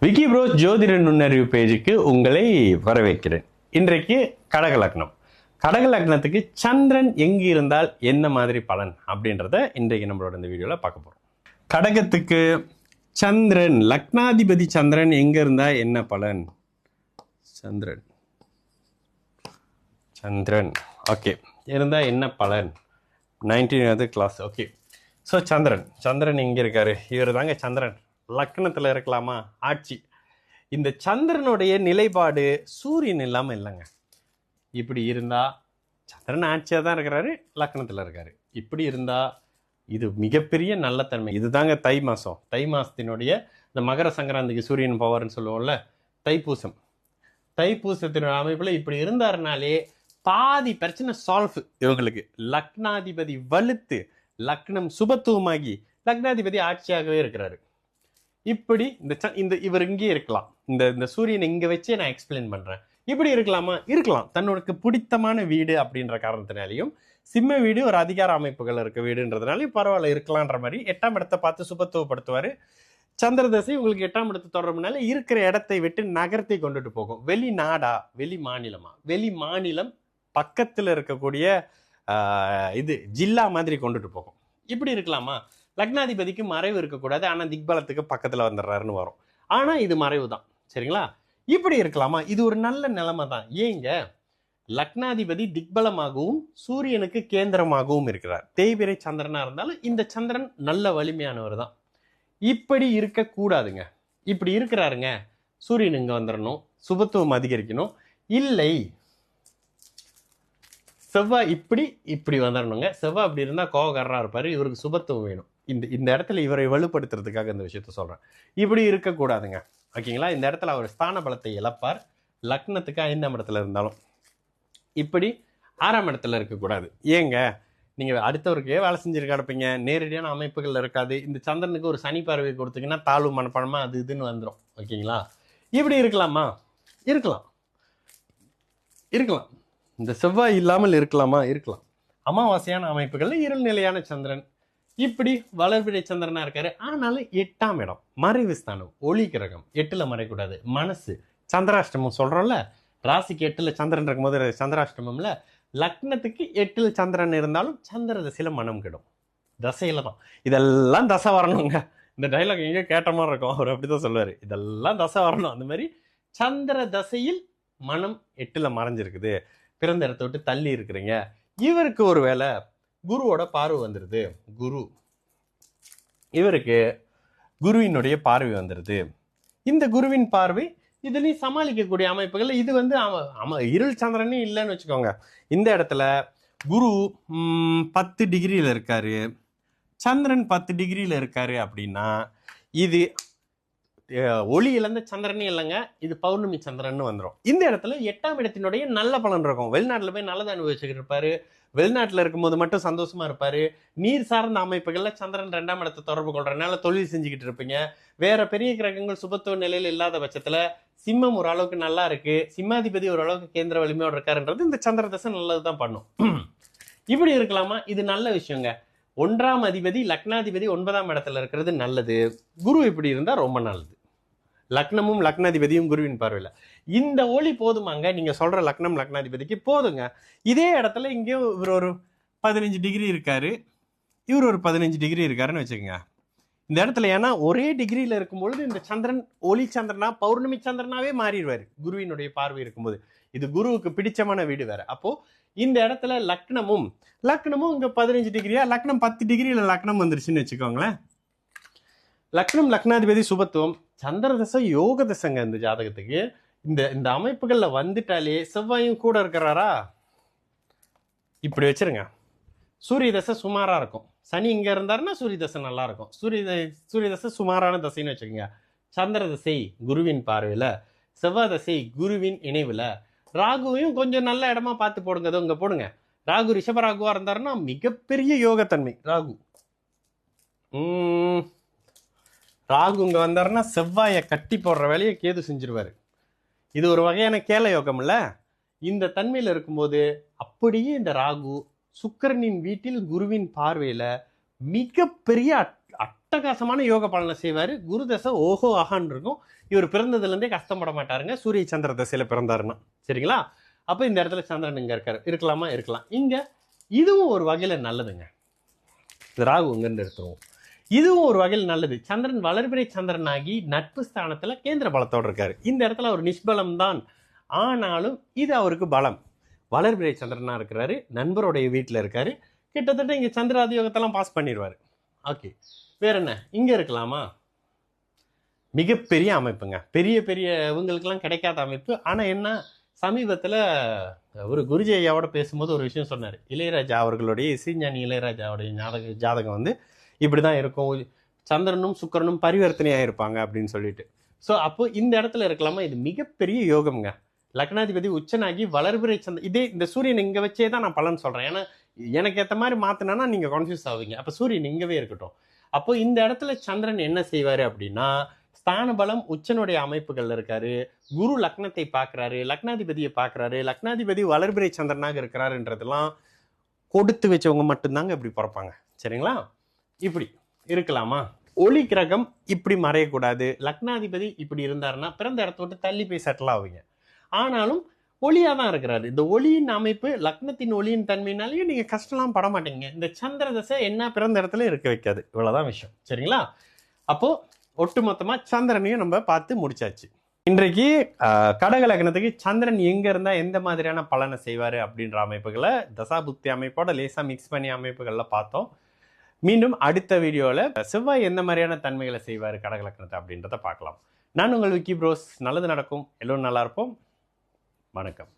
Vicky bro ஜோதிட நுண்ணறிவு பேஜுக்கு உங்களை வரவேற்கிறேன். இன்றைக்கு கடக லக்னம். கடக லக்னத்துக்கு சந்திரன் எங்கு இருந்தால் என்ன மாதிரி பலன் அப்படின்றத இன்றைக்கு நம்மளோட இந்த வீடியோவில் பார்க்க போகிறோம். கடகத்துக்கு சந்திரன், லக்னாதிபதி சந்திரன் எங்க இருந்தா என்ன பலன்? சந்திரன் ஓகே இருந்தா என்ன பலன்? 19th class. ஓகே, ஸோ சந்திரன் எங்கே இருக்காரு? இவர் தாங்க சந்திரன். லக்னத்தில் இருக்கலாமா? ஆட்சி. இந்த சந்திரனுடைய நிலைப்பாடு சூரியன் இல்லாமல் இல்லைங்க. இப்படி இருந்தா சந்திரன் ஆட்சியாக தான் இருக்கிறாரு, லக்னத்தில் இருக்காரு. இப்படி இருந்தா இது மிகப்பெரிய நல்ல தன்மை. இதுதாங்க தை மாசத்தினுடைய இந்த மகர சங்கராந்திக்கு சூரியன் பவர்னு சொல்லுவோம்ல, தைப்பூசத்தினுடைய அமைப்புல இப்படி இருந்தாருனாலே பாதி பிரச்சனை சால்வ். இவங்களுக்கு லக்னாதிபதி வலுத்து லக்னம் சுபத்துவமாகி லக்னாதிபதி ஆட்சியாகவே இருக்கிறாரு. இப்படி இந்த இவர் இங்கே இருக்கலாம். இந்த சூரியன் இங்க வச்சே நான் எக்ஸ்பிளைன் பண்றேன். இப்படி இருக்கலாமா? இருக்கலாம். தன்னோட பிடித்தமான வீடு அப்படின்ற காரணத்தினாலையும், சிம்ம வீடு ஒரு அதிகார அமைப்புகள் இருக்க வீடுன்றதுனாலையும் பரவாயில்ல இருக்கலான்ற மாதிரி 8ஆம் இடத்தை பார்த்து சுபத்துவப்படுத்துவாரு. சந்திர தசை உங்களுக்கு 8ஆம் இடத்து தொடர்புனால இருக்கிற இடத்தை விட்டு நகர்த்தி கொண்டுட்டு போகும். வெளிநாடா, வெளி மாநிலம் பக்கத்துல இருக்கக்கூடிய இது ஜில்லா மாதிரி கொண்டுட்டு போகும். இப்படி இருக்கலாமா? லக்னாதிபதிக்கு மறைவு இருக்கக்கூடாது, ஆனா திக்பலத்துக்கு பக்கத்துல வந்துடுறாருன்னு வரும். ஆனா இது மறைவு தான், சரிங்களா? இப்படி இருக்கலாமா? இது ஒரு நல்ல நிலைமை தான். ஏங்க, லக்னாதிபதி திக்பலமாகவும் சூரியனுக்கு கேந்திரமாகவும் இருக்கிறார். தேய்பிரை சந்திரனா இருந்தாலும் இந்த சந்திரன் நல்ல வலிமையானவர் தான். இப்படி இருக்க கூடாதுங்க. இப்படி இருக்கிறாருங்க, சூரியன் இங்க வந்துடணும், சுபத்துவம் அதிகரிக்கணும். இல்லை, செவ்வாய் இப்படி வந்துடணுங்க. செவ்வாய் அப்படி இருந்தா கோவக்காரரா இருப்பாரு, இவருக்கு சுபத்துவம் வேணும். இந்த இடத்துல இவரை வலுப்படுத்துறதுக்காக இந்த விஷயத்த சொல்றேன். இப்படி இருக்கக்கூடாதுங்க, ஓகேங்களா? இந்த இடத்துல அவர் ஸ்தான பலத்தை இழப்பார். லக்னத்துக்கு 5ஆம் இடத்துல இருந்தாலும் இப்படி 6ஆம் இடத்துல இருக்கக்கூடாது. ஏங்க, நீங்க அடுத்தவருக்கே வேலை செஞ்சிருக்க இருப்பீங்க, நேரடியான அமைப்புகள் இருக்காது. இந்த சந்திரனுக்கு ஒரு சனி பார்வை கொடுத்தீங்கன்னா தாழ்வு மனப்பணமா அது இதுன்னு வந்துடும், ஓகேங்களா? இப்படி இருக்கலாமா? இருக்கலாம். இந்த செவ்வாய் இல்லாமல் இருக்கலாமா? இருக்கலாம். அமாவாசையான அமைப்புகள்ல இருள் நிலையான சந்திரன் இப்படி வளர்பிறை சந்திரனா இருக்காரு. ஆனாலும் 8ஆம் இடம் மறைவு ஸ்தானம், ஒளி கிரகம். 8ல மறைக்கூடாது. மனசு சந்திராஷ்டமம் சொல்றோம்ல, ராசிக்கு 8ல சந்திரன் இருக்கும்போது சந்திராஷ்டமம்ல, லக்னத்துக்கு 8ல சந்திரன் இருந்தாலும் சந்திர தசையில மனம் கெடும். தசையில தான் இதெல்லாம் தசை வரணுங்க. இந்த டைலாக் எங்க கேட்ட மாதிரி இருக்கும், அவர் அப்படிதான் சொல்லுவாரு, இதெல்லாம் தசை வரணும். அந்த மாதிரி சந்திர தசையில் மனம் 8ல மறைஞ்சிருக்குது, பிறந்த இடத்த விட்டு தள்ளி இருக்கிறீங்க. இவருக்கு ஒரு வேளை குருவோட பார்வை வந்துருது. இவருக்கு குருவினுடைய பார்வை வந்துருது. இந்த குருவின் பார்வை இதுலயும் சமாளிக்கக்கூடிய அமைப்புகள். இது இருள் சந்திரனே இல்லைன்னு வச்சுக்கோங்க. இந்த இடத்துல குரு 10 டிகிரியில இருக்காரு, சந்திரன் 10 டிகிரியில இருக்காரு அப்படின்னா இது ஒளி இழந்த சந்திரனே இல்லைங்க, இது பௌர்ணமி சந்திரன் வந்துடும். இந்த இடத்துல 8ஆம் இடத்தினுடைய நல்ல பலன் இருக்கும். வெளிநாட்டுல போய் நல்லதை அனுபவிச்சுட்டு இருப்பாரு, வெளிநாட்டுல இருக்கும்போது மட்டும் சந்தோஷமா இருப்பாரு. நீர் சார்ந்த அமைப்புகள்ல சந்திரன் 2ஆம் இடத்தை தொடர்பு கொள்றதுனால தொழில் செஞ்சுக்கிட்டு இருப்பீங்க. வேற பெரிய கிரகங்கள் சுபத்துவ நிலையில இல்லாத பட்சத்துல சிம்மம் ஓரளவுக்கு நல்லா இருக்கு, சிம்மாதிபதி ஓரளவுக்கு கேந்திர வலிமையோட இருக்காருன்றது இந்த சந்திர தசை நல்லதுதான் பண்ணும். இப்படி இருக்கலாமா? இது நல்ல விஷயங்க. 1ஆம் அதிபதி லக்னாதிபதி 9ஆம் இடத்துல இருக்கிறது நல்லது. குரு இப்படி இருந்தா ரொம்ப நல்லது. லக்னமும் லக்னாதிபதியும் குருவின் பார்வையில இந்த ஒளி போதுமாங்க. நீங்க சொல்ற லக்னம் லக்னாதிபதிக்கு போதுங்க. இதே இடத்துல இங்கேயும் இவர் ஒரு 15 டிகிரி இருக்காரு, இவர் ஒரு 15 டிகிரி இருக்காருன்னு வச்சுக்கோங்க. இந்த இடத்துல ஏன்னா ஒரே டிகிரியில இருக்கும்பொழுது இந்த சந்திரன் ஒளி சந்திரனா பௌர்ணமி சந்திரனாவே மாறிடுவாரு குருவினுடைய பார்வை இருக்கும்போது. இது குருவுக்கு பிடிச்சமான வீடு வேற. அப்போ இந்த இடத்துல லக்னமும் இங்க 15 டிகிரியா, லக்னம் 10 டிகிரியில லக்னம் வந்துருச்சுன்னு வச்சுக்கோங்களேன். லக்னம் லக்னாதிபதி சுபத்துவம், சந்திர தசை யோக தசைங்க இந்த ஜாதகத்துக்கு. இந்த அமைப்புகள்ல வந்துட்டாலே செவ்வாயும் கூட இருக்கிறாரா, இப்படி வச்சிருங்க. சூரிய தசை சுமாரா இருக்கும். சனி இங்க இருந்தாருன்னா சூரிய தசை நல்லா இருக்கும். சூரிய தசை சுமாரான தசைன்னு வச்சுக்கோங்க. சந்திர தசை குருவின் பார்வையில, செவ்வாய் தசை குருவின் இணைவுல, ராகுவையும் கொஞ்சம் நல்ல இடமா பார்த்து போடுங்க. இங்க போடுங்க. ராகு ரிஷப ராகுவா இருந்தாருன்னா மிகப்பெரிய யோகத்தன்மை. ராகு இங்க வந்தாருன்னா செவ்வாயை கட்டி போடுற வேலையை கேது செஞ்சிருவாரு. இது ஒரு வகையான கேல யோகம் இல்ல? இந்த தன்மையில இருக்கும்போது அப்படியே இந்த ராகு சுக்கிரனின் வீட்டில் குருவின் பார்வையில மிகப்பெரிய அட்டகாசமான யோக பலனை செய்வார். குரு தசை ஓஹோ ஆகான்னு இருக்கும். இவர் பிறந்ததுலேருந்தே கஷ்டப்பட மாட்டாருங்க, சூரிய சந்திர தசையில் பிறந்தாருன்னா. சரிங்களா? அப்போ இந்த இடத்துல சந்திரன் இங்கே இருக்காரு, இருக்கலாமா? இருக்கலாம். இங்கே இதுவும் ஒரு வகையில் நல்லதுங்க. ராகு இங்கேருந்து எடுத்துருவோம். இதுவும் ஒரு வகையில் நல்லது. சந்திரன் வளர்பிறை சந்திரன் ஆகி நட்பு ஸ்தானத்தில் கேந்திர பலத்தோடு இருக்காரு. இந்த இடத்துல ஒரு நிஷ்பலம் தான், ஆனாலும் இது அவருக்கு பலம். வளர்பிறை சந்திரனா இருக்கிறாரு, நண்பருடைய வீட்டில் இருக்காரு. கிட்டத்தட்ட இங்கே சந்திராதியோகத்தெல்லாம் பாஸ் பண்ணிடுவார். ஓகே, வேற என்ன இங்கே இருக்கலாமா? மிகப்பெரிய அமைப்புங்க. பெரிய பெரிய இவங்களுக்கெல்லாம் கிடைக்காத அமைப்பு. ஆனால் என்ன, சமீபத்தில் ஒரு குருஜி ஐயாவோட பேசும்போது ஒரு விஷயம் சொன்னார். இளையராஜா அவர்களுடைய இசைஞானி இளையராஜாவுடைய ஜாதகம் வந்து இப்படி தான் இருக்கும், சந்திரனும் சுக்கிரனும் பரிவர்த்தனையாக இருப்பாங்க அப்படின்னு சொல்லிட்டு. ஸோ அப்போ இந்த இடத்துல இருக்கலாமா? இது மிகப்பெரிய யோகம்ங்க. லக்னாதிபதி உச்சனாகி வளர்பிறை இதே இந்த சூரியன் இங்கே வச்சே தான் நான் பலன் சொல்கிறேன். ஏன்னா எனக்கு ஏற்ற மாதிரி மாற்றினா நீங்கள் கன்ஃபியூஸ் ஆவீங்க. அப்போ சூரியன் இங்கவே இருக்கட்டும். அப்போ இந்த இடத்துல சந்திரன் என்ன செய்வார் அப்படின்னா, ஸ்தான பலம் உச்சனுடைய அமைப்புகள் இருக்காரு. குரு லக்னத்தை பார்க்குறாரு, லக்னாதிபதியை பார்க்குறாரு. லக்னாதிபதி வளர்பிறை சந்திரனாக இருக்கிறாருன்றதெல்லாம் கொடுத்து வச்சவங்க மட்டும்தாங்க இப்படி பிறப்பாங்க. சரிங்களா? இப்படி இருக்கலாமா? ஒளி கிரகம் இப்படி மறையக்கூடாது. லக்னாதிபதி இப்படி இருந்தாருன்னா பிறந்த இடத்த விட்டு தள்ளி போய் செட்டில் ஆகுங்க. ஆனாலும் ஒளியாக தான் இருக்கிறாரு. இந்த ஒளியின் அமைப்பு, லக்னத்தின் ஒளியின் தன்மையினாலேயே நீங்கள் கஷ்டம்லாம் பட மாட்டீங்க. இந்த சந்திர தசை என்ன பிறந்த இடத்துல இருக்க வைக்காது. இவ்வளோதான் விஷயம். சரிங்களா? அப்போது ஒட்டுமொத்தமாக சந்திரனையும் நம்ம பார்த்து முடிச்சாச்சு. இன்றைக்கு கடக லக்னத்துக்கு சந்திரன் எங்கே இருந்தால் எந்த மாதிரியான பலனை செய்வார் அப்படின்ற அமைப்புகளை தசாபுக்தி அமைப்போட லேசாக மிக்ஸ் பண்ணி அமைப்புகளில் பார்த்தோம். மீண்டும் அடுத்த வீடியோவில் செவ்வாய் எந்த மாதிரியான தன்மைகளை செய்வார் கடக லக்னத்தை அப்படின்றத பார்க்கலாம். நான் உங்கள் விக்கி ப்ரோஸ். நல்லது நடக்கும், எல்லோரும் நல்லா இருப்போம். வணக்கம்.